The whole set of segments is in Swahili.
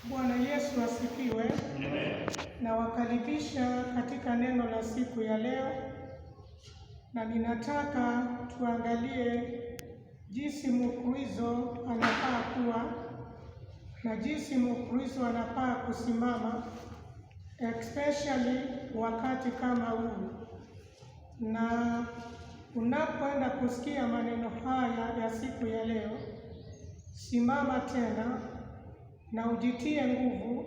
Bwana Yesu asifiwe. Na wakaribisha katika neno la siku ya leo, na ninataka tuangalie jinsi Mkristo anafaa kuwa na jinsi Mkristo anafaa kusimama, especially wakati kama huu. Na unapoenda kusikia maneno haya ya siku ya leo, simama tena na ujitie nguvu.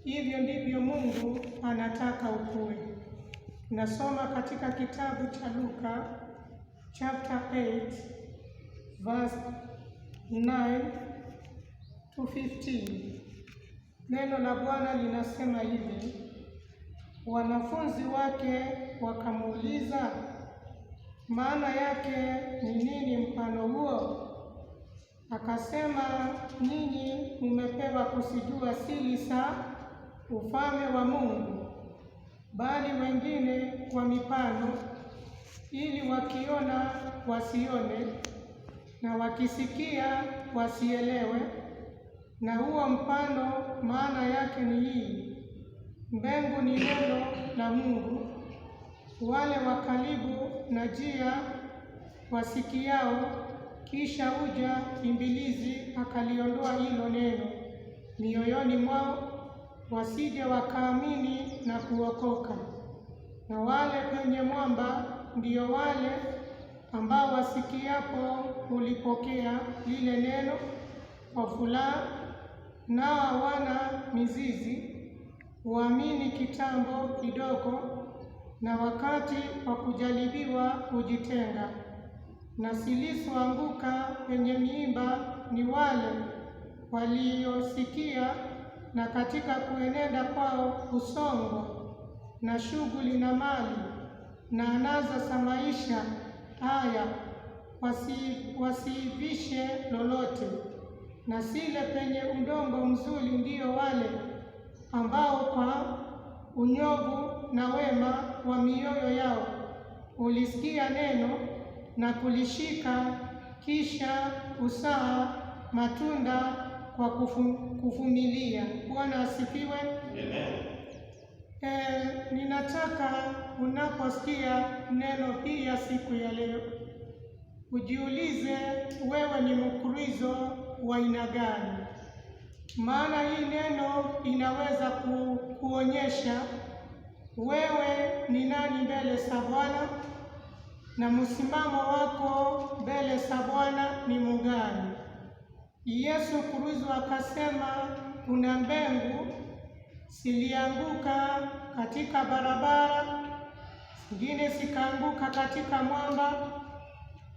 Hivyo ndivyo Mungu anataka ukue. Nasoma katika kitabu cha Luka chapter 8 verse 9 to 15. Neno la Bwana linasema hivi: wanafunzi wake wakamuuliza, maana yake ni nini mfano huo? Akasema, ninyi mmepewa kusijua siri za ufalme wa Mungu, bali wengine kwa mifano, ili wakiona wasione, na wakisikia wasielewe. Na huo mfano maana yake ni hii: mbingu ni neno la Mungu. Wale wa karibu na njia wasikiao, kisha uja Ibilisi akaliondoa hilo neno mioyoni mwao, wasije wakaamini na kuokoka. Na wale penye mwamba ndio wale ambao wasikiapo hulipokea lile neno kwa furaha, nao hawana mizizi, huamini kitambo kidogo, na wakati wa kujaribiwa hujitenga. Na zilizoanguka penye miiba ni wale waliosikia, na katika kuenenda kwao husongwa na shughuli na mali na anasa za maisha haya, wasiivishe lolote. Na zile penye udongo mzuri ndio wale ambao kwa unyovu na wema wa mioyo yao ulisikia neno na kulishika, kisha uzaa matunda kwa kuvumilia. Bwana asifiwe. Ninataka unaposikia neno hii ya siku ya leo, ujiulize wewe ni Mkristo wa aina gani? Maana hii neno inaweza kuonyesha wewe ni nani mbele za Bwana, na msimamo wako mbele za Bwana ni mgani. Yesu Kristo akasema kuna mbegu zilianguka katika barabara, zingine zikaanguka katika mwamba,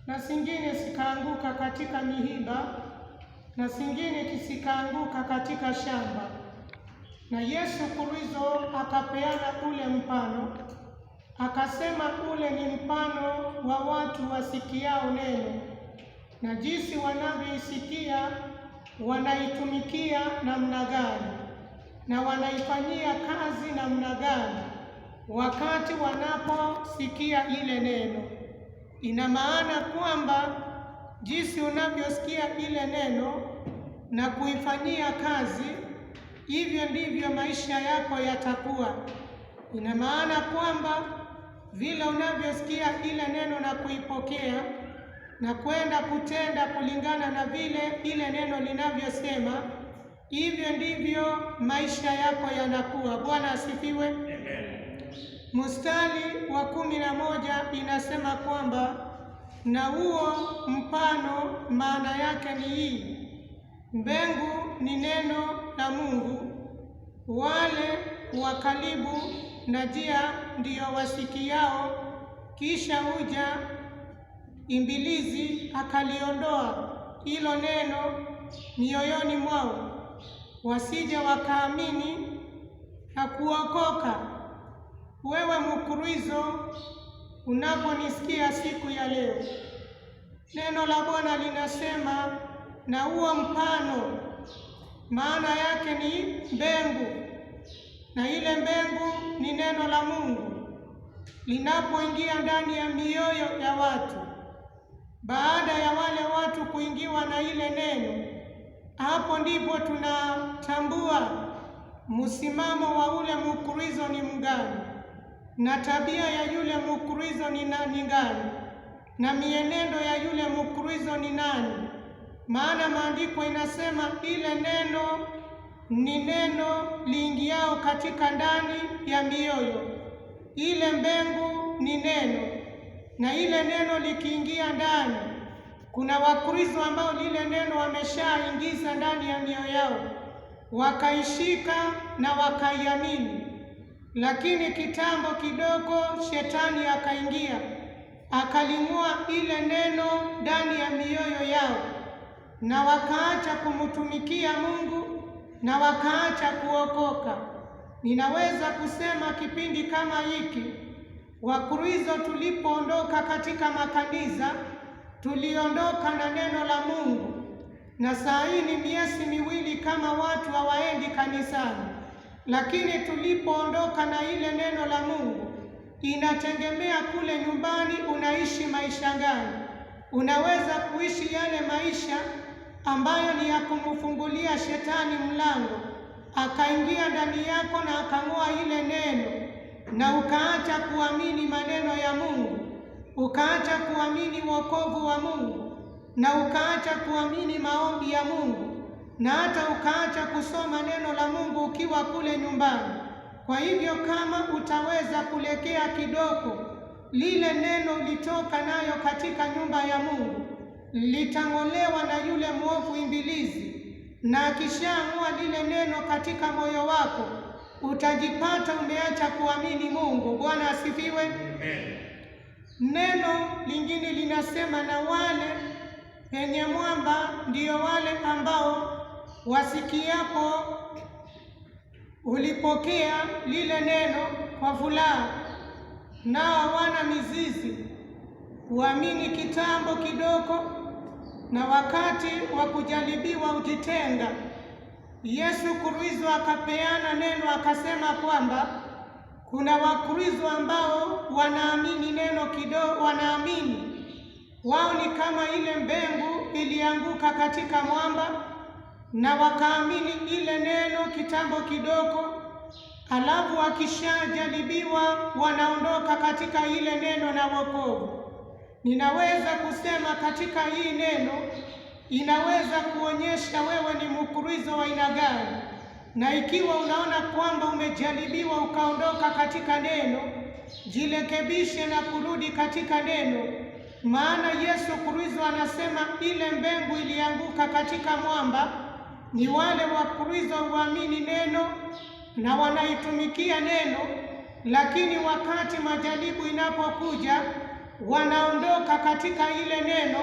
na zingine zikaanguka katika miiba, na zingine zikaanguka katika shamba. Na Yesu Kristo akapeana ule mfano, akasema ule ni mfano wa watu wasikiao neno, na jinsi wanavyoisikia wanaitumikia namna gani, na wanaifanyia kazi namna gani wakati wanaposikia ile neno. Ina maana kwamba jinsi unavyosikia ile neno na kuifanyia kazi, hivyo ndivyo maisha yako yatakuwa. Ina maana kwamba vile unavyosikia ile neno na kuipokea na kwenda kutenda kulingana na vile ile neno linavyosema, hivyo ndivyo maisha yako yanakuwa. Bwana asifiwe. Mstari wa 11 inasema kwamba na huo mfano maana yake ni hii: mbingu ni neno la Mungu. Wale wa karibu na njia ndio wasikiao, kisha uja Ibilisi akaliondoa hilo neno mioyoni mwao, wasije wakaamini na kuokoka. Wewe Mkristo unaponisikia siku ya leo, neno la Bwana linasema na huo mfano maana yake ni mbegu, na ile mbegu ni neno la Mungu. Linapoingia ndani ya mioyo ya watu, baada ya wale watu kuingiwa na ile neno, Hapo ndipo tunatambua msimamo wa ule Mkristo ni mgani, na tabia ya yule Mkristo ni gani, na mienendo ya yule Mkristo ni nani. Maana maandiko inasema ile neno ni neno liingiao katika ndani ya mioyo. Ile mbegu ni neno, na ile neno likiingia ndani, kuna Wakristo ambao lile neno wameshaingiza ndani ya mioyo yao, wakaishika na wakaiamini. Lakini kitambo kidogo shetani akaingia, akaling'oa ile neno ndani ya mioyo yao, na wakaacha kumtumikia Mungu na wakaacha kuokoka. Ninaweza kusema kipindi kama hiki, Wakristo tulipoondoka katika makanisa, tuliondoka na neno la Mungu, na saa hii ni miezi miwili kama watu hawaendi kanisani. Lakini tulipoondoka na ile neno la Mungu, inategemea kule nyumbani unaishi maisha gani. Unaweza kuishi yale maisha ambayo ni ya kumfungulia shetani mlango, akaingia ndani yako na akang'oa ile neno, na ukaacha kuamini maneno ya Mungu, ukaacha kuamini wokovu wa Mungu, na ukaacha kuamini maombi ya Mungu, na hata ukaacha kusoma neno la Mungu ukiwa kule nyumbani. Kwa hivyo kama utaweza kulegea kidogo, lile neno litoka nayo katika nyumba ya Mungu litang'olewa na yule mwovu Ibilisi, na akishaamua lile neno katika moyo wako, utajipata umeacha kuamini Mungu. Bwana asifiwe. Amen. Neno lingine linasema, na wale penye mwamba ndio wale ambao wasikiapo ulipokea lile neno kwa furaha, nao wana mizizi, huamini kitambo kidogo, na wakati wa kujaribiwa ujitenga. Yesu Kristo akapeana neno akasema kwamba kuna Wakristo ambao wanaamini neno kidogo, wanaamini wao ni kama ile mbegu ilianguka katika mwamba, na wakaamini ile neno kitambo kidogo, alafu wakishajaribiwa wanaondoka katika ile neno na wokovu. Ninaweza kusema katika hii neno inaweza kuonyesha wewe ni Mkristo wa aina gani, na ikiwa unaona kwamba umejaribiwa ukaondoka katika neno, jirekebishe na kurudi katika neno. Maana Yesu Kristo anasema ile mbegu ilianguka katika mwamba ni wale Wakristo huamini neno na wanaitumikia neno, lakini wakati majaribu inapokuja wanaondoka katika ile neno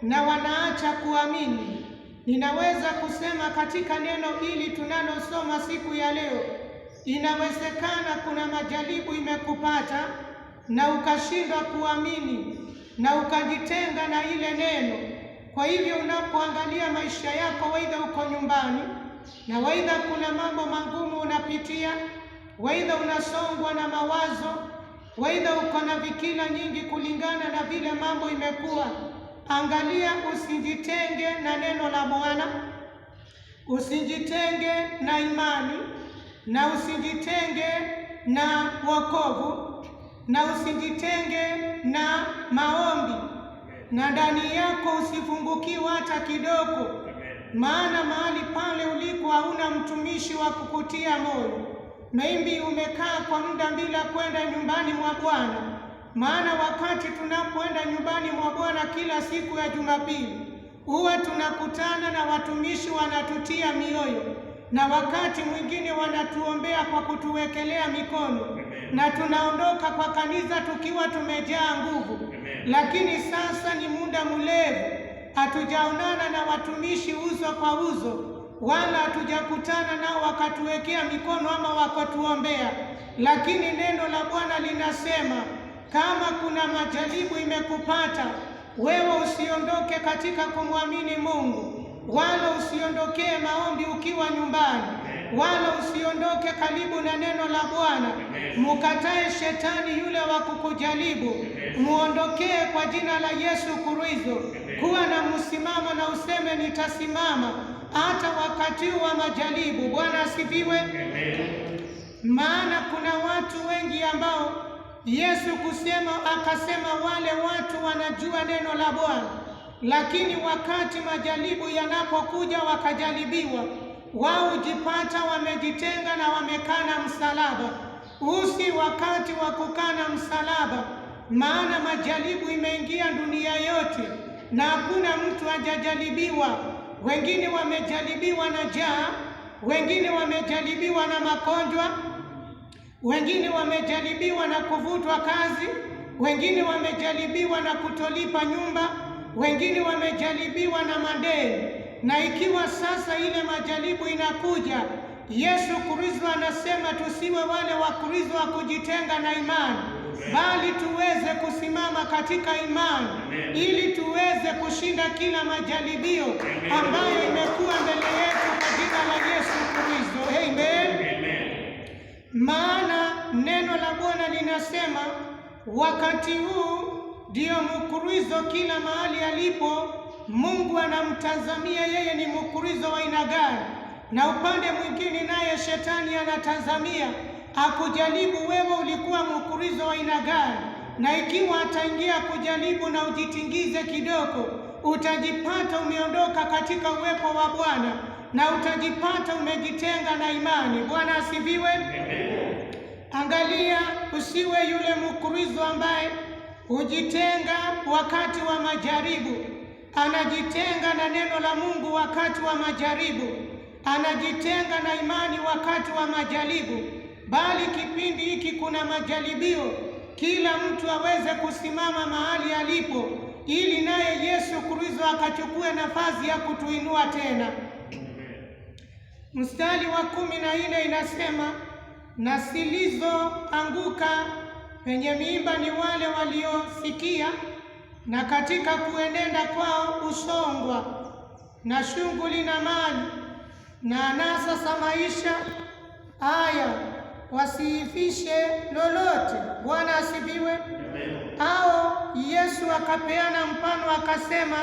na wanaacha kuamini. Ninaweza kusema katika neno hili tunalosoma siku ya leo, inawezekana kuna majaribu imekupata na ukashindwa kuamini na ukajitenga na ile neno. Kwa hivyo unapoangalia maisha yako, waidha uko nyumbani na waidha kuna mambo magumu unapitia, waidha unasongwa na mawazo, waidha uko na vikila nyingi kulingana na vile mambo imekuwa, angalia usijitenge na neno la Bwana, usijitenge na imani, na usijitenge na wokovu, na usijitenge na maombi, na ndani yako usifungukiwe hata kidogo. Maana mahali pale uliko hauna mtumishi wa kukutia moyo. Maybe umekaa kwa muda bila kwenda nyumbani mwa Bwana. Maana wakati tunapoenda nyumbani mwa Bwana kila siku ya Jumapili, huwa tunakutana na watumishi wanatutia mioyo, na wakati mwingine wanatuombea kwa kutuwekelea mikono, na tunaondoka kwa kanisa tukiwa tumejaa nguvu. Lakini sasa ni muda mrefu hatujaonana na watumishi uso kwa uso, wala hatujakutana nao wakatuwekea mikono ama wakatuombea. Lakini neno la Bwana linasema kama kuna majaribu imekupata wewe, usiondoke katika kumwamini Mungu, wala usiondokee maombi ukiwa nyumbani, wala usiondoke karibu na neno la Bwana. Mukatae shetani yule wa kukujaribu, muondokee kwa jina la Yesu Kristo. Kuwa na msimamo na useme nitasimama, hata wakati wa majaribu. Bwana asifiwe. Maana kuna watu wengi ambao Yesu akasema wale watu wanajua neno la Bwana, lakini wakati majaribu yanapokuja wakajaribiwa, wao hujipata wamejitenga na wamekana msalaba. Usi wakati wa kukana msalaba, maana majaribu imeingia dunia yote na hakuna mtu hajajaribiwa. Wengine wamejaribiwa na njaa, wengine wamejaribiwa na magonjwa, wengine wamejaribiwa na kuvutwa kazi, wengine wamejaribiwa na kutolipa nyumba, wengine wamejaribiwa na madeni. Na ikiwa sasa ile majaribu inakuja, Yesu Kristo anasema tusiwe wale wa Kristo wa kujitenga na imani, bali tuweze kusimama katika imani ili tuweze kushinda kila majaribio ambayo imekuwa mbele yetu kwa jina la Yesu Kristo. Amen. Maana neno la Bwana linasema wakati huu ndio Mkristo kila mahali alipo, Mungu anamtazamia yeye ni Mkristo wa aina gani, na upande mwingine naye shetani anatazamia akujaribu wewe ulikuwa Mkristo wa aina gani. Na ikiwa ataingia kujaribu na ujitingize kidogo, utajipata umeondoka katika uwepo wa Bwana na utajipata umejitenga na imani. Bwana asifiwe. Angalia, usiwe yule Mkristo ambaye hujitenga wakati wa majaribu, anajitenga na neno la Mungu wakati wa majaribu, anajitenga na imani wakati wa majaribu. Bali kipindi hiki kuna majaribio, kila mtu aweze kusimama mahali alipo, ili naye Yesu Kristo akachukue nafasi ya kutuinua tena. Mstari wa 14 inasema, na zilizoanguka penye miiba ni wale waliosikia, na katika kuenenda kwao usongwa na shughuli na mali na anasa za maisha haya, wasiifishe lolote. Bwana asifiwe. Hao Yesu akapeana mfano akasema,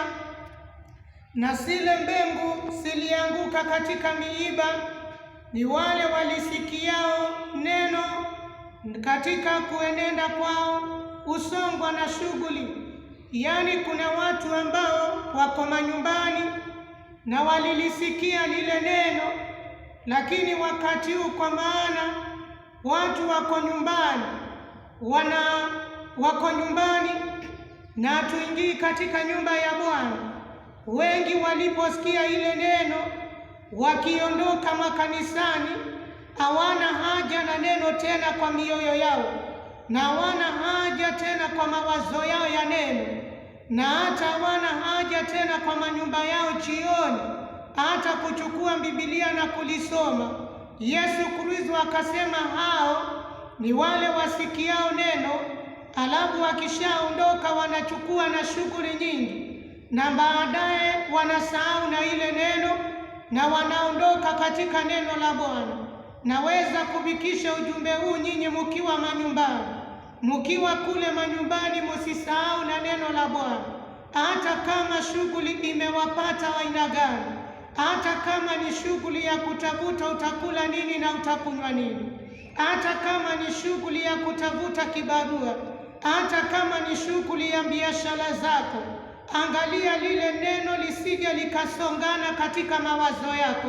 na zile mbegu zilianguka katika miiba ni wale walisikiao neno, katika kuenenda kwao usongwa na shughuli. Yaani kuna watu ambao wako manyumbani na walilisikia lile neno, lakini wakati huu kwa maana watu wako nyumbani, wako nyumbani na hatuingii katika nyumba ya Bwana. Wengi waliposikia ile neno wakiondoka makanisani, hawana haja na neno tena kwa mioyo yao, na hawana haja tena kwa mawazo yao ya neno, na hata hawana haja tena kwa manyumba yao jioni hata kuchukua Biblia na kulisoma. Yesu Kristo akasema hao ni wale wasikiao neno, alafu wakishaondoka wanachukua na shughuli nyingi, na baadaye wanasahau na ile neno na wanaondoka katika neno la Bwana. Naweza kufikisha ujumbe huu nyinyi mkiwa manyumbani, mkiwa kule manyumbani, msisahau na neno la Bwana. Hata kama shughuli imewapata wa aina gani, hata kama ni shughuli ya kutafuta utakula nini na utakunywa nini, hata kama ni shughuli ya kutafuta kibarua, hata kama ni shughuli ya biashara zako, angalia lile neno lisije likasongana katika mawazo yako,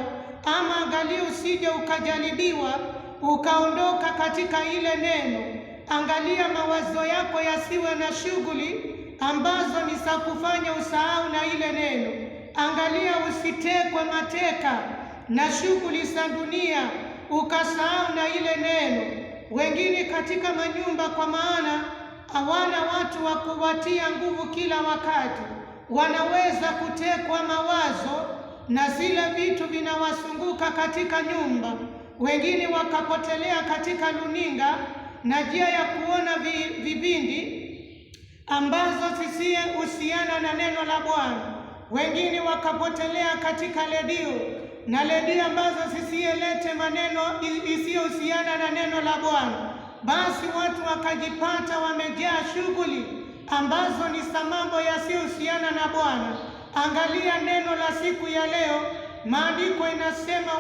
ama angalia usije ukajaribiwa ukaondoka katika ile neno. Angalia mawazo yako yasiwe na shughuli ambazo ni za kufanya usahau na ile neno. Angalia usitekwe mateka na shughuli za dunia ukasahau na ile neno. Wengine katika manyumba, kwa maana hawana watu wa kuwatia nguvu kila wakati, wanaweza kutekwa mawazo na zile vitu vinawasunguka katika nyumba. Wengine wakapotelea katika luninga na njia ya kuona vipindi ambazo zisihusiana na neno la Bwana. Wengine wakapotelea katika redio na redio ambazo zisielete maneno isiyohusiana na neno la Bwana. Basi watu wakajipata wamejaa shughuli ambazo ni mambo yasiyohusiana na Bwana. Angalia neno la siku ya leo maandiko inasema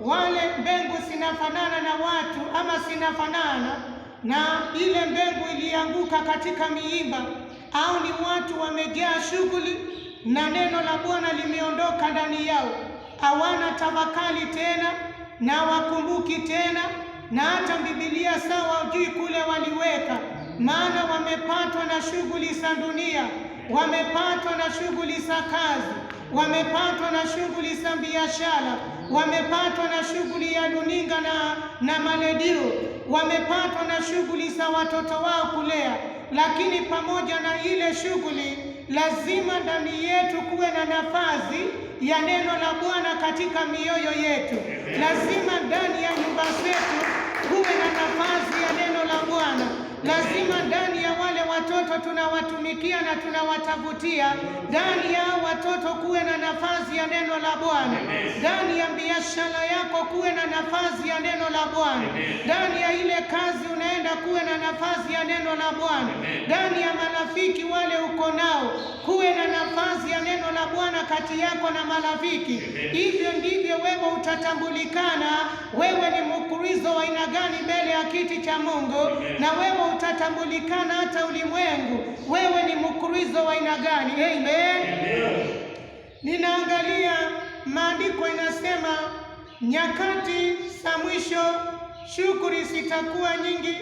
wale mbegu zinafanana na watu, ama zinafanana na ile mbegu ilianguka katika miiba, au ni watu wamejaa shughuli na neno la Bwana limeondoka ndani yao, hawana tafakari tena na wakumbuki tena, na hata Biblia sawa hujui kule waliweka, maana wamepatwa na shughuli za dunia, wamepatwa na shughuli za kazi, wamepatwa na shughuli za biashara, wamepatwa na shughuli ya runinga na maredio, wamepatwa na shughuli za watoto wao kulea. Lakini pamoja na ile shughuli, lazima ndani yetu kuwe na nafasi ya neno la Bwana katika mioyo yetu. Lazima ndani ya nyumba zetu kuwe na nafasi ya neno la Bwana. Lazima ndani ya wale watoto tunawatumikia na tunawatafutia, ndani ya watoto kuwe na nafasi ya neno la Bwana. Ndani ya biashara yako kuwe na nafasi ya neno la Bwana. Ndani ya ile kazi unaenda kuwe na nafasi ya neno la Bwana. Ndani ya marafiki wale uko nao kuwe na nafasi ya neno la Bwana kati yako na marafiki. Hivyo ndivyo wewe utatambulikana wewe ni Mkristo wa aina gani mbele ya kiti cha Mungu, na wewe utatambulikana hata ulimwengu wewe ni Mkristo wa aina gani. Amen. Ninaangalia maandiko inasema nyakati za mwisho shughuli zitakuwa nyingi,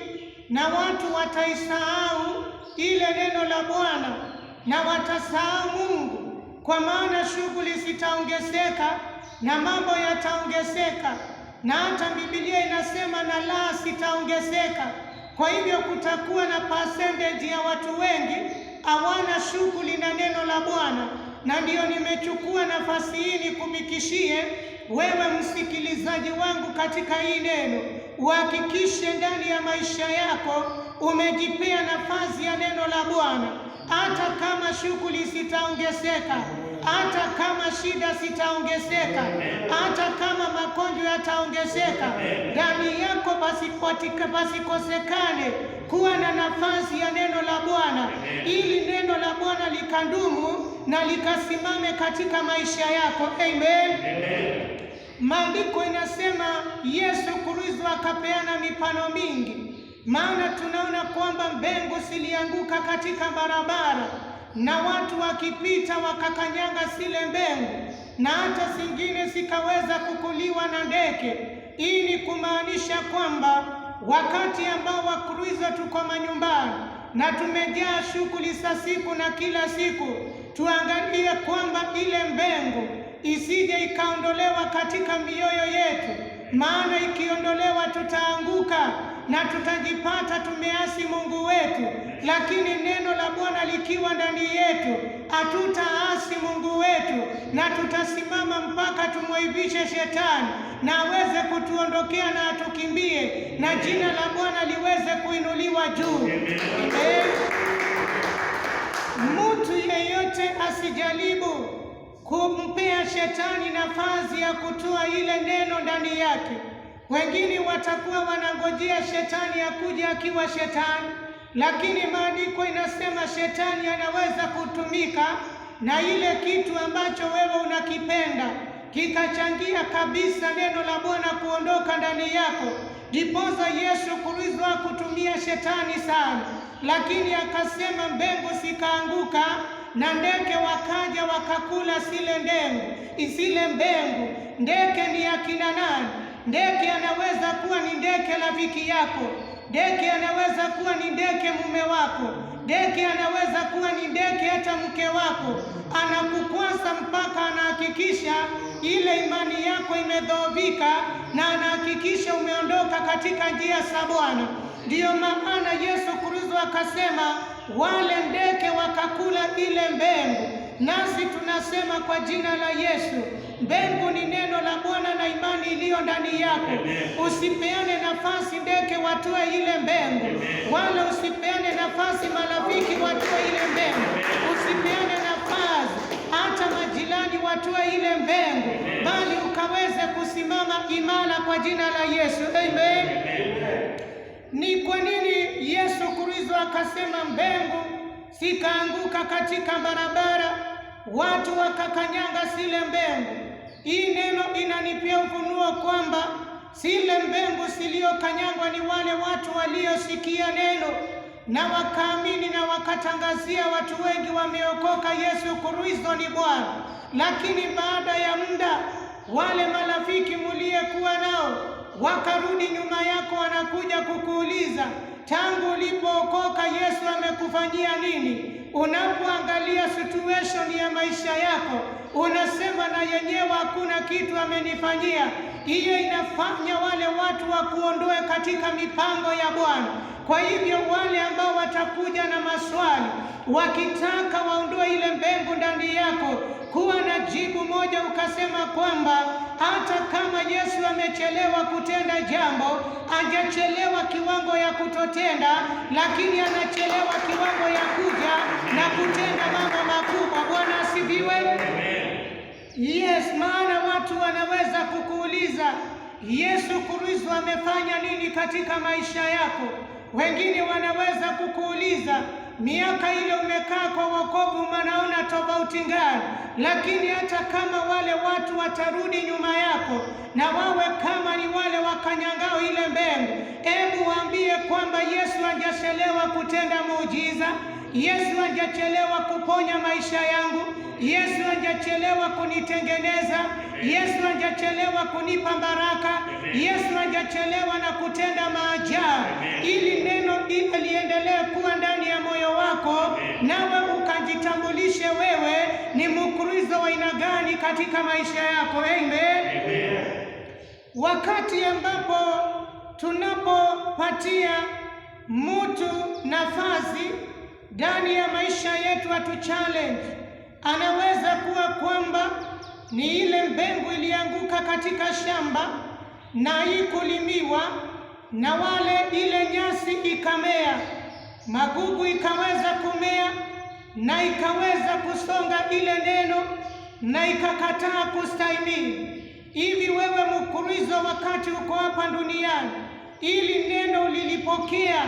na watu wataisahau ile neno la Bwana na watasahau Mungu, kwa maana shughuli zitaongezeka na mambo yataongezeka, na hata Biblia inasema na la zitaongezeka. Kwa hivyo kutakuwa na percentage ya watu wengi hawana shughuli na neno la Bwana, na ndiyo nimechukua nafasi hii nikumikishie wewe msikilizaji wangu katika hii neno, uhakikishe ndani ya maisha yako umejipea nafasi ya neno la Bwana. Hata kama shughuli zitaongezeka, hata kama shida zitaongezeka, hata kama magonjwa yataongezeka, ndani yako pasikosekane kuwa na nafasi ya neno la Bwana, ili neno la Bwana likandumu na likasimame katika maisha yako. Amen. Maandiko inasema Yesu Kristo akapeana mifano mingi, maana tunaona kwamba mbegu zilianguka katika barabara, na watu wakipita wakakanyanga zile mbegu, na hata zingine zikaweza kukuliwa na ndege. Hii ni kumaanisha kwamba wakati ambao Wakristo tuko manyumbani na tumejaa shughuli za siku na kila siku, tuangalie kwamba ile mbegu isije ikaondolewa katika mioyo yetu, maana ikiondolewa tutaanguka na tutajipata tumeasi Mungu wetu. Lakini neno la Bwana likiwa ndani yetu, hatutaasi Mungu wetu, na tutasimama mpaka tumwaibishe shetani na aweze kutuondokea na atukimbie, na jina la Bwana liweze kuinuliwa juu. Mtu yeyote asijaribu kumpea shetani nafasi ya kutoa ile neno ndani yake. Wengine watakuwa wanangojea shetani akuje akiwa shetani, lakini maandiko inasema shetani anaweza kutumika na ile kitu ambacho wewe unakipenda kikachangia kabisa neno la Bwana kuondoka ndani yako. Ndiposa Yesu Kristo hakutumia shetani sana, lakini akasema mbegu zikaanguka na ndege wakaja wakakula zile mbegu. Ndege ni akina nani? Ndege anaweza kuwa ni ndege rafiki yako, ndege anaweza kuwa ni ndege mume wako, ndege anaweza kuwa ni ndege hata mke wako. Anakukwaza mpaka anahakikisha ile imani yako imedhoofika, na anahakikisha umeondoka katika njia za Bwana. Ndiyo maana Yesu Kristo akasema wale ndege wakakula ile mbegu. Nasi tunasema kwa jina la Yesu, mbegu ni neno la Bwana na imani iliyo ndani yako. Usipeane nafasi ndege watoe ile mbegu, wala usipeane nafasi marafiki watoe ile mbegu. Usipeane nafasi hata majirani watoe ile mbegu, bali ukaweze kusimama imara kwa jina la Yesu. Amen. Ni kwa nini Yesu Kristo akasema mbegu zikaanguka katika barabara? watu wakakanyanga zile mbegu. Hii neno inanipea ufunuo kwamba zile mbegu zilizokanyangwa ni wale watu waliosikia neno na wakaamini na wakatangazia watu wengi wameokoka, Yesu Kristo ni Bwana. Lakini baada ya muda, wale marafiki mliyekuwa nao wakarudi nyuma yako, wanakuja kukuuliza, tangu ulipookoka Yesu amekufanyia nini? Unapoangalia situation ya maisha yako unasema na yenyewe hakuna kitu amenifanyia. Hiyo inafanya wale watu wakuondoe katika mipango ya Bwana. Kwa hivyo wale ambao watakuja na maswali wakitaka waondoe ile mbegu ndani yako, kuwa na jibu moja, ukasema kwamba hata kama Yesu amechelewa kutenda jambo, hajachelewa kiwango ya kutotenda, lakini anachelewa kiwango ya kuja na kutenda mambo makubwa. Bwana asifiwe. Yes, maana watu wanaweza kukuuliza, Yesu Kristo amefanya nini katika maisha yako? Wengine wanaweza kukuuliza, miaka ile umekaa kwa wokovu mnaona tofauti gani? Lakini hata kama wale watu watarudi nyuma yako na wawe kama ni wale wakanyangao ile mbegu, hebu waambie kwamba Yesu hajachelewa kutenda muujiza, Yesu hajachelewa kuponya maisha yangu, Yesu hajachelewa kunitengeneza, Yesu hajachelewa kunipa baraka, Yesu hajachelewa na kutenda maajabu. Ili neno hili liendelee kuwa ndani ya moyo wako, nawe ukajitambulishe wewe ni Mkristo wa aina gani katika maisha yako. Amen. Wakati ambapo tunapopatia mtu nafasi ndani ya maisha yetu atu challenge, anaweza kuwa kwamba ni ile mbegu ilianguka katika shamba na ikulimiwa na wale, ile nyasi ikamea, magugu ikaweza kumea na ikaweza kusonga ile neno na ikakataa kustahimili. Hivi wewe Mkristo, wakati uko hapa duniani, ili neno ulilipokea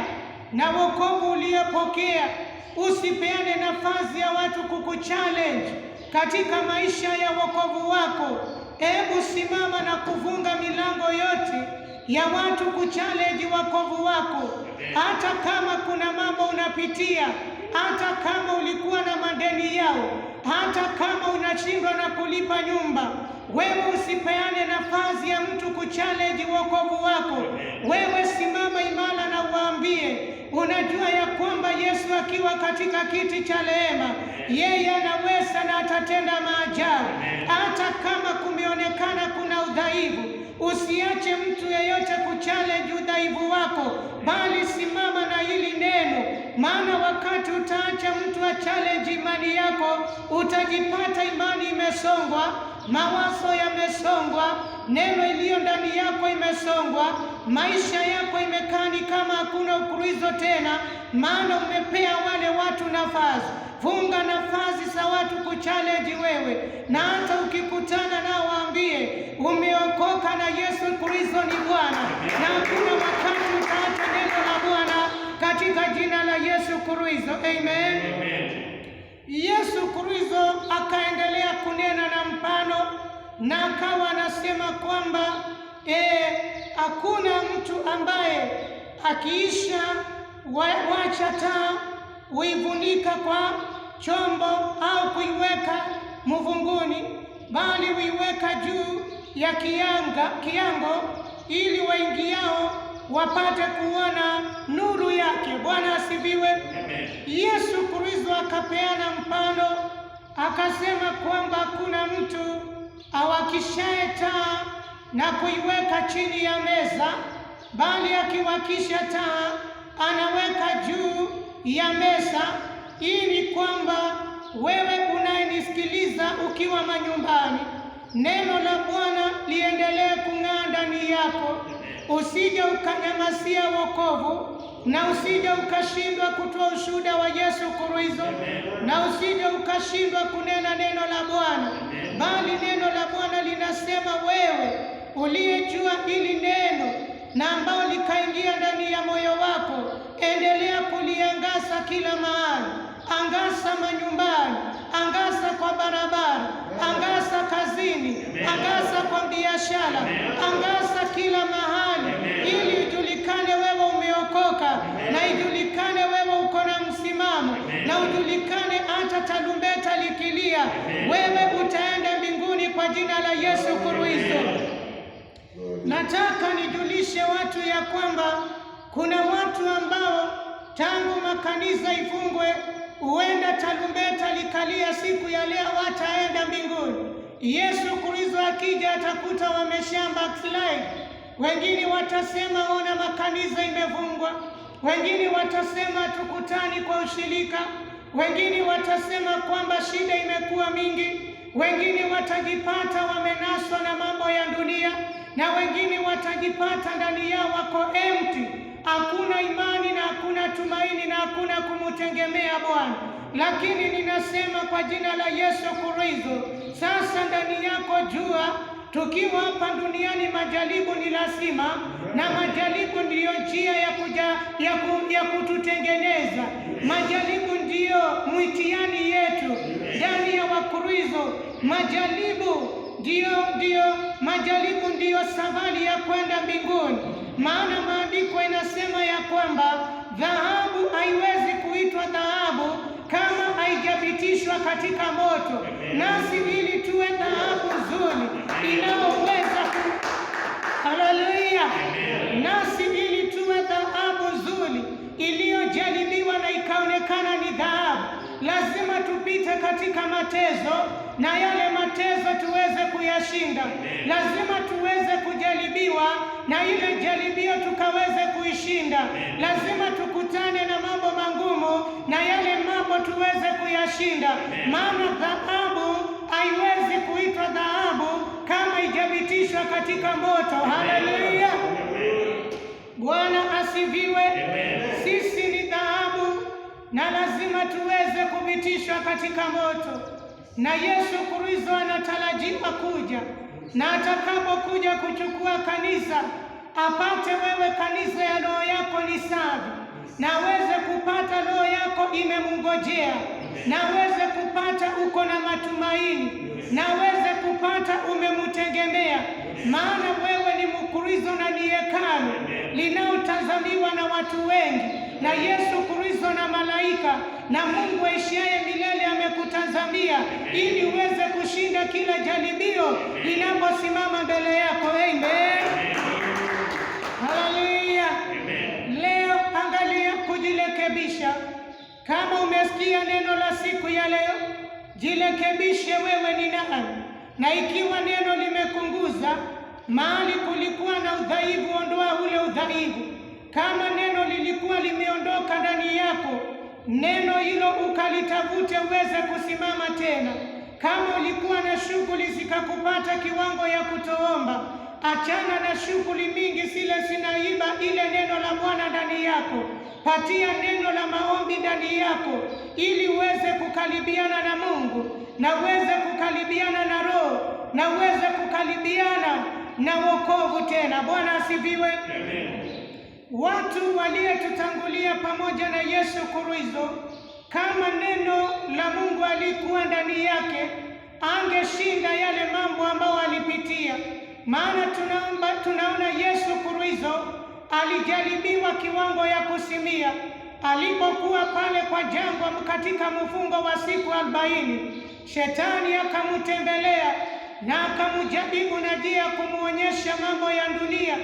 na wokovu uliyopokea, usipeane nafasi ya watu kukuchallenge katika maisha ya wokovu wako. Hebu simama na kufunga milango yote ya watu kuchallenge wokovu wako. Hata kama kuna mambo unapitia, hata kama ulikuwa na madeni yao, hata kama unashindwa na kulipa nyumba, wewe usipeane nafasi ya mtu kuchallenge wokovu wako. Wewe simama imara na uambie, unajua ya kwamba Yesu akiwa katika kiti cha rehema, yeye anaweza na atatenda maajabu. Hata kama kumeonekana kuna udhaifu, usiache mtu yeyote kuchallenge udhaifu wako, bali simama na hili neno. Maana wakati utaacha mtu achallenge imani yako, utajipata imani imesongwa, mawazo yamesongwa, neno iliyo ndani yako imesongwa, maisha yako imekaa ni kama hakuna Ukristo tena, maana umepea wale watu nafasi. Funga nafasi za watu kuchallenge wewe, na hata ukikutana nao waambie umeokoka na Yesu Kristo ni Bwana, na hakuna wakati utaacha neno la Bwana katika jina la Yesu Kristo. Amen. Yesu Kristo akaendelea kunena na mfano na akawa anasema kwamba hakuna mtu ambaye akiisha wacha taa huivunika kwa chombo au kuiweka mvunguni, bali huiweka juu ya kiango ili waingiao wapate kuona nuru yake. Bwana asifiwe. Yesu Kristo akapeana mfano akasema kwamba kuna mtu awakishaye taa na kuiweka chini ya meza, bali akiwakisha taa anaweka juu ya meza. Hii ni kwamba wewe unayenisikiliza ukiwa manyumbani, neno la Bwana liendelee kung'aa ndani yako. Usije ukanyamasia wokovu, na usije ukashindwa kutoa ushuhuda wa Yesu Kristo, na usije ukashindwa kunena neno la Bwana, bali neno la Bwana linasema wewe uliyejua hili neno na ambao likaingia ndani ya moyo wako, endelea kuliangaza kila mahali. angaza manyumbani, angaza kwa barabara, angaza kazini, angaza kwa biashara, angaza kila mahali, ili ijulikane wewe umeokoka, na ijulikane wewe uko na msimamo, na ujulikane hata tarumbeta likilia, wewe utaenda mbinguni kwa jina la Yesu Kristo. Nataka nijulishe watu ya kwamba kuna watu ambao tangu makanisa ifungwe, huenda tarumbeta likalia siku ya leo, wataenda mbinguni. Yesu Kristo akija atakuta wameshamba backslide. Wengine watasema ona makanisa imefungwa, wengine watasema tukutani kwa ushirika, wengine watasema kwamba shida imekuwa mingi, wengine watajipata wamenaswa na mambo ya dunia, na wengine watajipata ndani yao wako empty, hakuna imani na hakuna tumaini na hakuna kumtegemea Bwana. Lakini ninasema kwa jina la Yesu Kristo, sasa ndani yako jua, tukiwa hapa duniani majaribu ni lazima, na majaribu ndiyo njia ya kututengeneza. Majaribu ndiyo mtihani yetu ndani ya Wakristo. Majaribu ndiyo safari ya kwenda mbinguni. Maana maandiko inasema ya kwamba dhahabu haiwezi kuitwa dhahabu kama haijapitishwa katika moto. Nasi ili tuwe dhahabu nzuri inayoweza haleluya, nasi ili tuwe dhahabu nzuri iliyojaribiwa na ikaonekana ni dhahabu, lazima tupite katika mateso, na yale mateso tuweze kuyashinda. Lazima tuweze kujaribiwa na ile jaribio tukaweze kuishinda. Lazima tukutane na mambo magumu na yale mambo tuweze kuyashinda. Maana dhahabu haiwezi kuitwa dhahabu kama haijapitishwa katika moto. Haleluya, Bwana asifiwe. Sisi ni dhahabu na lazima tuweze kupitishwa katika moto, na Yesu Kristo anatarajiwa kuja, na atakapokuja kuchukua kanisa, apate wewe kanisa ya roho yako ni safi, na aweze kupata roho yako imemngojea, na aweze kupata uko na matumaini, na aweze kupata umemtegemea. Maana wewe ni Mkristo na ni hekalu linaotazamiwa na watu wengi, na Yesu Kristo na malaika na Mungu aishiye milele amekutazamia ili uweze kushinda kila jaribio linaposimama mbele yako. Amen. Haleluya. Leo angalia kujirekebisha. Kama umesikia neno la siku ya leo, jirekebishe wewe ni nani, na ikiwa neno limekunguza mahali kulikuwa na udhaifu, ondoa ule udhaifu. Kama neno lilikuwa limeondoka ndani yako, neno hilo ukalitafute uweze kusimama tena. Kama ulikuwa na shughuli zikakupata kiwango ya kutoomba, achana na shughuli mingi zile zinaiba ile neno la Bwana ndani yako. Patia neno la maombi ndani yako ili uweze kukaribiana na Mungu, na uweze kukaribiana na Roho, na uweze kukaribiana na wokovu tena. Bwana asifiwe. Watu waliotutangulia pamoja na Yesu Kristo, kama neno la Mungu alikuwa ndani yake, angeshinda yale mambo ambayo alipitia. Maana tunaona Yesu Kristo alijaribiwa kiwango ya kusimia. Alipokuwa pale kwa jangwa katika mfungo wa siku 40, shetani akamtembelea na akamjaribu na njia kumuonyesha mambo ya dunia.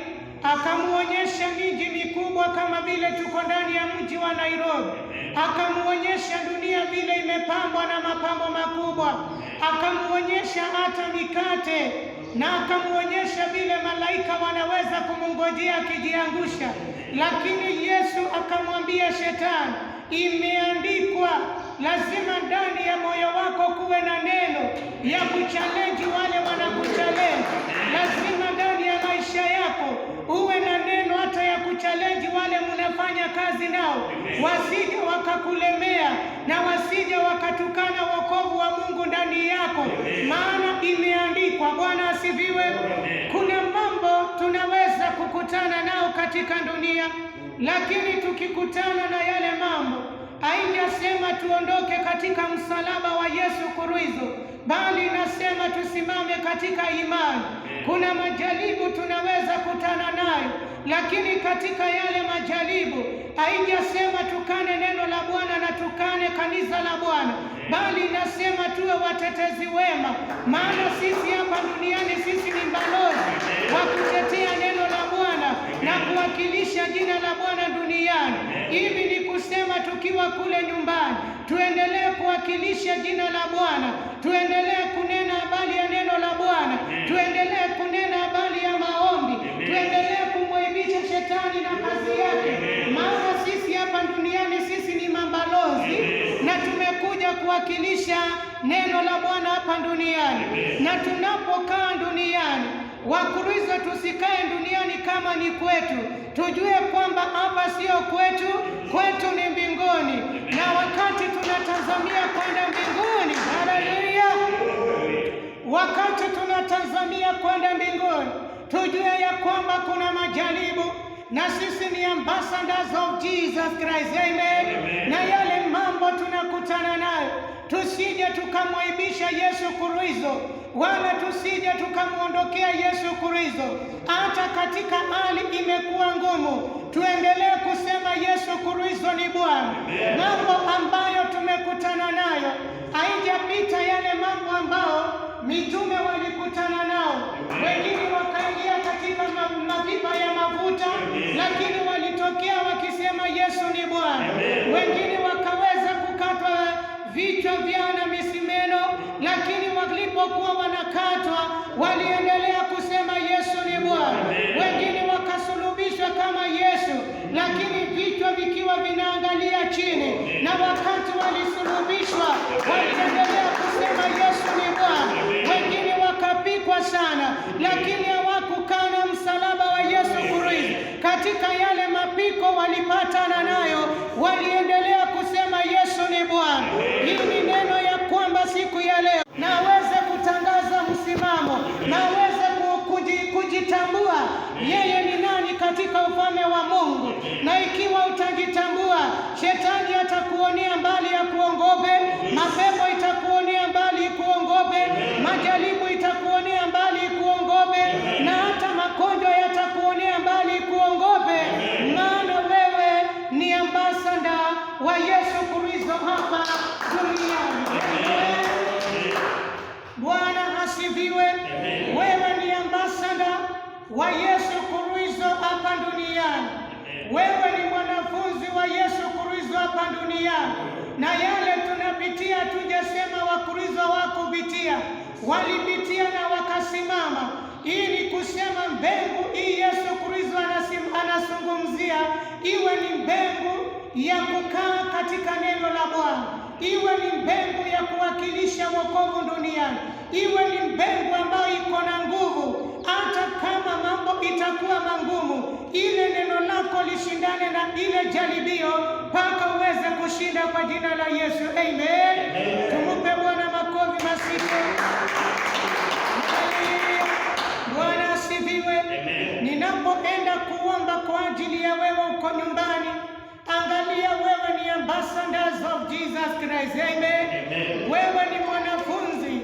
Akamuonyesha miji mikubwa kama vile tuko ndani ya mji wa Nairobi. Akamuonyesha dunia vile imepambwa na mapambo makubwa. Akamuonyesha hata mikate, na akamuonyesha vile malaika wanaweza kumngojea akijiangusha. Lakini Yesu akamwambia shetani, imeandikwa. Lazima ndani ya moyo wako kuwe na neno ya kuchallenge wale wanakuchallenge. Lazima ndani ya maisha yako uwe na neno hata ya kuchallenge wale mnafanya kazi nao, wasije wakakulemea na wasije wakatukana wokovu wa Mungu ndani yako. Maana imeandikwa. Bwana asifiwe. Kuna mambo tunaweza kukutana nao katika dunia, lakini tukikutana na yale mambo haijasema tuondoke katika msalaba wa Yesu Kristo, bali inasema tusimame katika imani. Kuna majaribu tunaweza kutana nayo, lakini katika yale majaribu haijasema tukane neno la Bwana na tukane kanisa la Bwana, bali inasema tuwe watetezi wema, maana sisi hapa duniani sisi ni balozi wa kutetea neno la Bwana na kuwakilisha jina la Bwana duniani. Hivi ni kusema tukiwa kule nyumbani tuendelee kuwakilisha jina la Bwana, tuendelee kunena habari ya neno la Bwana, tuendelee kunena habari ya maombi, tuendelee kumwaibisha shetani na kazi yake, maana sisi hapa duniani sisi ni mabalozi na tumekuja kuwakilisha neno la Bwana hapa duniani. Na tunapokaa duniani, Wakristo tusikae duniani kama ni kwetu, tujue kwamba hapa sio kwetu, kwetu ni mbinguni. Na wakati tunatazamia kwenda mbinguni, haleluya, wakati tunatazamia kwenda mbinguni, tujue ya kwamba kuna majaribu, na sisi ni ambassadors of Jesus Christ, amen. Na yale mambo tunakutana nayo, tusije tukamwaibisha Yesu Kristo, wala tusije tukamwondokea Yesu Kristo. Hata katika hali imekuwa ngumu, tuendelee kusema Yesu Kristo ni Bwana. Mambo ambayo tumekutana nayo haijapita yale mambo ambao mitume walikutana nao. Wengine wakaingia katika mapipa ya mafuta, lakini walitokea wakisema Yesu ni Bwana. Wengine wakaweza kukatwa vichwa vyao na misumeno, lakini walipokuwa wanakatwa waliendelea kusema Yesu ni Bwana. Wengine wakasulubishwa kama Yesu, lakini vichwa vikiwa vinaangalia chini, na wakati walisulubishwa waliendelea kusema Yesu ni Bwana. Wengine wakapikwa sana, lakini hawakukana msalaba wa Yesu Kristo. Katika yale mapiko walipatana nayo, waliendelea kusema Yesu ni Bwana. Hii ni neno ya kwamba siku ya leo naweze kutangaza msimamo, naweze kujitambua yeye ni nani katika ufalme wa Mungu. Na ikiwa utajitambua, shetani atakuonea mbali ya kuongope, mapepo itakuonea mbali kuongope, majaribu itakuonea mbali kuongope, na hata magonjwa yatakuonea mbali kuongope, maana wewe ni ambasada wa Yesu Kristo hapa duniani. Bwana asifiwe. Wewe ni ambasada wa Yesu Kristo hapa duniani. Wewe ni mwanafunzi wa Yesu Kristo hapa duniani. Na yale tunapitia, tujasema Wakristo wakupitia, walipitia na wakasimama. Ili kusema mbegu hii Yesu Kristo anazungumzia iwe ni mbegu ya kukaa katika neno la Bwana, iwe ni mbegu ya kuwakilisha wokovu duniani, iwe ni mbegu ambayo iko na nguvu. Hata kama mambo itakuwa magumu, ile neno lako lishindane na ile jaribio mpaka uweze kushinda kwa jina la Yesu, amen. Tumupe Bwana makofi mazito. Bwana asifiwe. Ninapoenda kuomba kwa ajili ya wewe uko nyumbani, angalia wewe ni ambassadors of Jesus Christ, amen. Wewe ni mwanafunzi,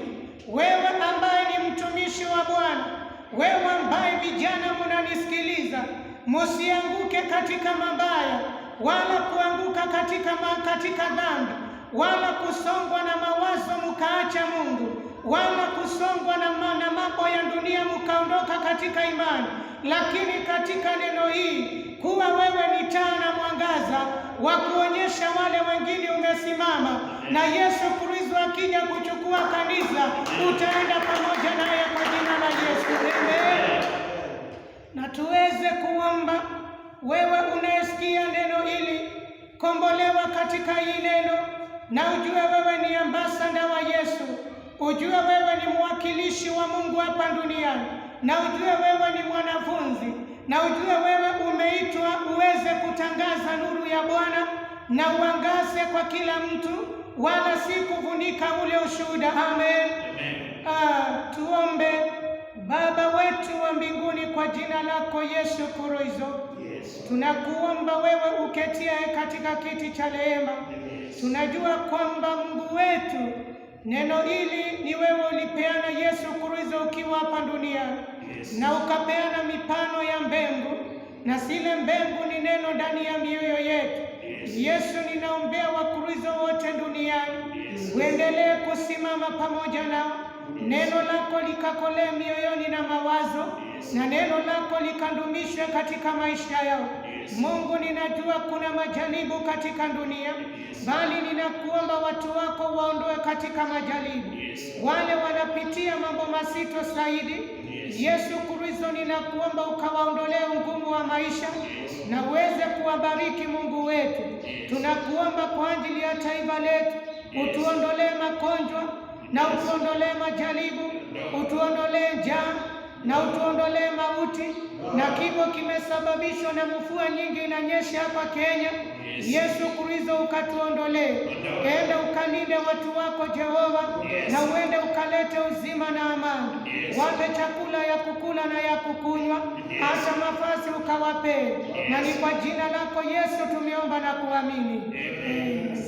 wewe ambaye ni mtumishi wa Bwana, wewe ambaye vijana mnanisikiliza, msianguke katika mabaya, wala kuanguka katika dhambi, wala kusongwa na mawazo mkaacha Mungu, wala kusongwa na mambo ya dunia mkaondoka katika imani. Lakini katika neno hii kuwa wewe ni taa na mwangaza wa kuonyesha wale wengine umesimama, na Yesu Kristo akija kuchukua kanisa utaenda pamoja naye kwa jina la Yesu, amen. Na tuweze kuomba. Wewe unayesikia neno hili, kombolewa katika hii neno, na ujue wewe ni ambasada wa Yesu, ujue wewe ni mwakilishi wa Mungu hapa duniani, na ujue wewe ni mwanafunzi, na ujue wewe umeitwa uweze kutangaza nuru ya Bwana na uangaze kwa kila mtu, wala si kufunika ule ushuhuda, amen. Tuombe. Baba wetu wa mbinguni, kwa jina lako Yesu Kristo, tunakuomba wewe uketie katika kiti cha rehema, Tunajua kwamba Mungu wetu, neno hili ni wewe ulipeana Yesu Kristo ukiwa hapa duniani, na ukapeana mifano ya mbegu, na zile mbegu ni neno ndani ya mioyo yetu. Yesu, ninaombea Wakristo wote duniani uendelee kusimama pamoja nao, neno lako likakolee mioyoni na mawazo, na neno lako likadumishwe katika maisha yao. Mungu, ninajua kuna majaribu katika dunia, bali ninakuomba watu wako waondoe katika majaribu. Wale wanapitia mambo mazito zaidi, Yesu Kristo, ninakuomba ukawaondolee ugumu wa maisha na uweze kuwabariki. Mungu wetu, tunakuomba kwa ajili ya taifa letu, utuondolee magonjwa na utuondolee majaribu, utuondolee njaa na utuondolee mauti, na kifo kimesababishwa na mvua nyingi inanyesha hapa Kenya. Yesu Kristo, ukatuondolee. Enda ukalinde watu wako Jehova, na uende ukalete uzima na amani. Wape chakula ya kukula na ya kukunywa, hata mavazi ukawapee. Na ni kwa jina lako Yesu tumeomba na kuamini. Amen.